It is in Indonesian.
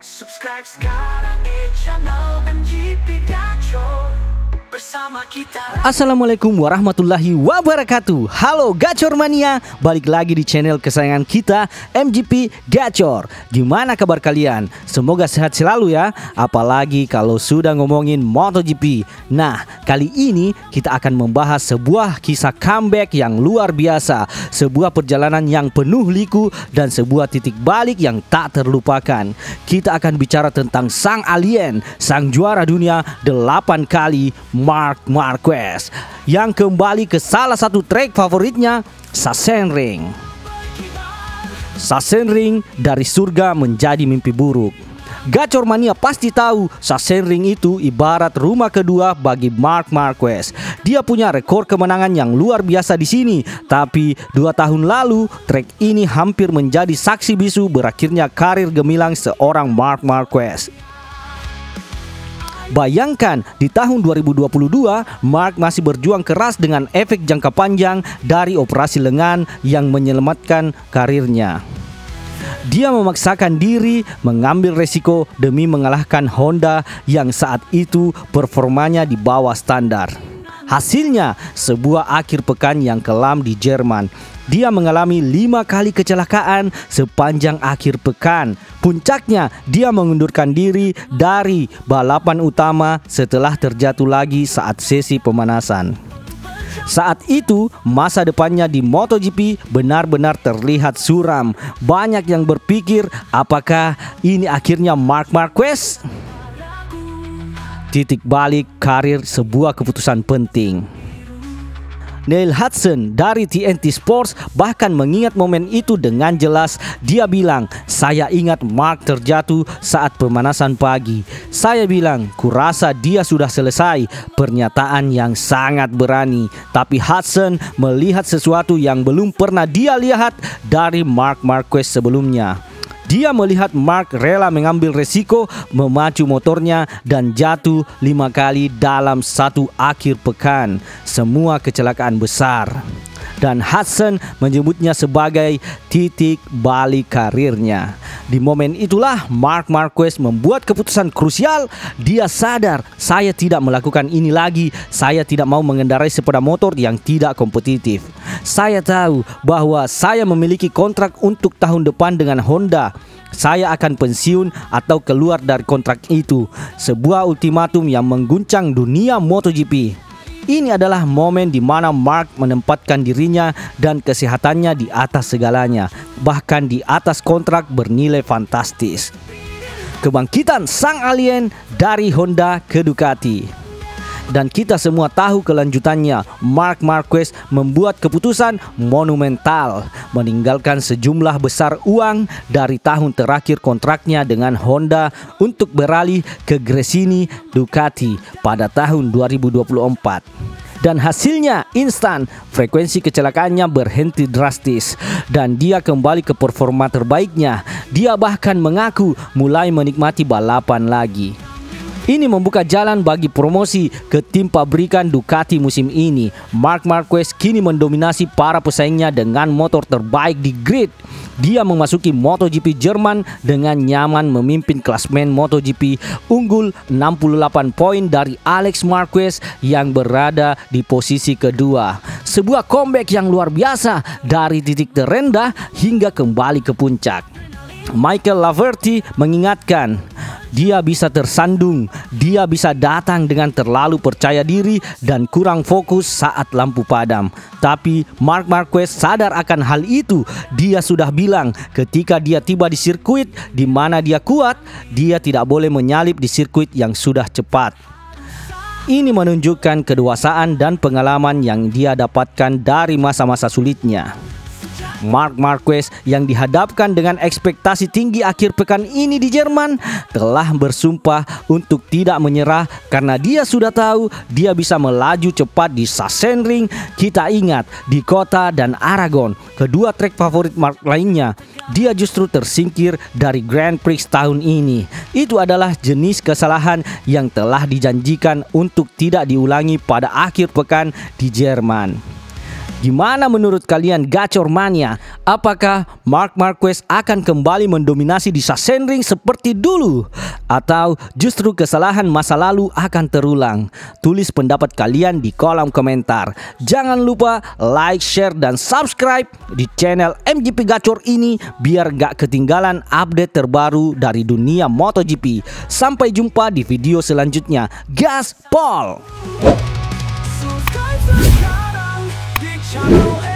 Subscribe sekarang di channel MGP Gacor bersama kita. Assalamualaikum warahmatullahi wabarakatuh. Halo Gacor Mania, balik lagi di channel kesayangan kita MGP Gacor. Gimana kabar kalian? Semoga sehat selalu ya. Apalagi kalau sudah ngomongin MotoGP. Nah, kali ini kita akan membahas sebuah kisah comeback yang luar biasa, sebuah perjalanan yang penuh liku dan sebuah titik balik yang tak terlupakan. Kita akan bicara tentang sang alien, sang juara dunia 8 kali, Marc Marquez, yang kembali ke salah satu trek favoritnya, Sachsenring. Sachsenring dari surga menjadi mimpi buruk. Gacor Mania pasti tahu Sachsenring itu ibarat rumah kedua bagi Marc Marquez. Dia punya rekor kemenangan yang luar biasa di sini, tapi 2 tahun lalu trek ini hampir menjadi saksi bisu berakhirnya karir gemilang seorang Marc Marquez. Bayangkan, di tahun 2022, Marc masih berjuang keras dengan efek jangka panjang dari operasi lengan yang menyelamatkan karirnya. Dia memaksakan diri mengambil resiko demi mengalahkan Honda yang saat itu performanya di bawah standar. Hasilnya, sebuah akhir pekan yang kelam di Jerman. Dia mengalami 5 kali kecelakaan sepanjang akhir pekan. Puncaknya, dia mengundurkan diri dari balapan utama setelah terjatuh lagi saat sesi pemanasan. Saat itu, masa depannya di MotoGP benar-benar terlihat suram. Banyak yang berpikir, apakah ini akhirnya Marc Marquez? Titik balik karir, sebuah keputusan penting. Neil Hudson dari TNT Sports bahkan mengingat momen itu dengan jelas. Dia bilang, "Saya ingat Marc terjatuh saat pemanasan pagi. Saya bilang, kurasa dia sudah selesai." Pernyataan yang sangat berani. Tapi Hudson melihat sesuatu yang belum pernah dia lihat dari Marc Marquez sebelumnya. Dia melihat Marc rela mengambil resiko, memacu motornya dan jatuh 5 kali dalam satu akhir pekan. Semua kecelakaan besar. Dan Hudson menyebutnya sebagai titik balik karirnya. Di momen itulah Marc Marquez membuat keputusan krusial. Dia sadar, saya tidak melakukan ini lagi. Saya tidak mau mengendarai sepeda motor yang tidak kompetitif. Saya tahu bahwa saya memiliki kontrak untuk tahun depan dengan Honda. Saya akan pensiun atau keluar dari kontrak itu. Sebuah ultimatum yang mengguncang dunia MotoGP. Ini adalah momen di mana Marc menempatkan dirinya dan kesehatannya di atas segalanya, bahkan di atas kontrak bernilai fantastis. Kebangkitan sang alien dari Honda ke Ducati. Dan kita semua tahu kelanjutannya. Marc Marquez membuat keputusan monumental, meninggalkan sejumlah besar uang dari tahun terakhir kontraknya dengan Honda untuk beralih ke Gresini Ducati pada tahun 2024. Dan hasilnya instan, frekuensi kecelakaannya berhenti drastis dan dia kembali ke performa terbaiknya. Dia bahkan mengaku mulai menikmati balapan lagi. Ini membuka jalan bagi promosi ke tim pabrikan Ducati musim ini. Marc Marquez kini mendominasi para pesaingnya dengan motor terbaik di grid. Dia memasuki MotoGP Jerman dengan nyaman memimpin klasmen MotoGP, unggul 68 poin dari Alex Marquez yang berada di posisi kedua. Sebuah comeback yang luar biasa dari titik terendah hingga kembali ke puncak. Michael Laverty mengingatkan, dia bisa tersandung, dia bisa datang dengan terlalu percaya diri dan kurang fokus saat lampu padam. Tapi Marc Marquez sadar akan hal itu. Dia sudah bilang ketika dia tiba di sirkuit di mana dia kuat, dia tidak boleh menyalip di sirkuit yang sudah cepat. Ini menunjukkan kedewasaan dan pengalaman yang dia dapatkan dari masa-masa sulitnya. Marc Marquez yang dihadapkan dengan ekspektasi tinggi akhir pekan ini di Jerman telah bersumpah untuk tidak menyerah karena dia sudah tahu dia bisa melaju cepat di Sachsenring. Kita ingat di Kota dan Aragon, kedua trek favorit Marc lainnya, dia justru tersingkir dari Grand Prix tahun ini. Itu adalah jenis kesalahan yang telah dijanjikan untuk tidak diulangi pada akhir pekan di Jerman. Gimana menurut kalian Gacor Mania? Apakah Marc Marquez akan kembali mendominasi di Sachsenring seperti dulu? Atau justru kesalahan masa lalu akan terulang? Tulis pendapat kalian di kolom komentar. Jangan lupa like, share, dan subscribe di channel MGP Gacor ini biar gak ketinggalan update terbaru dari dunia MotoGP. Sampai jumpa di video selanjutnya. Gaspol! Subscribe sekarang di channel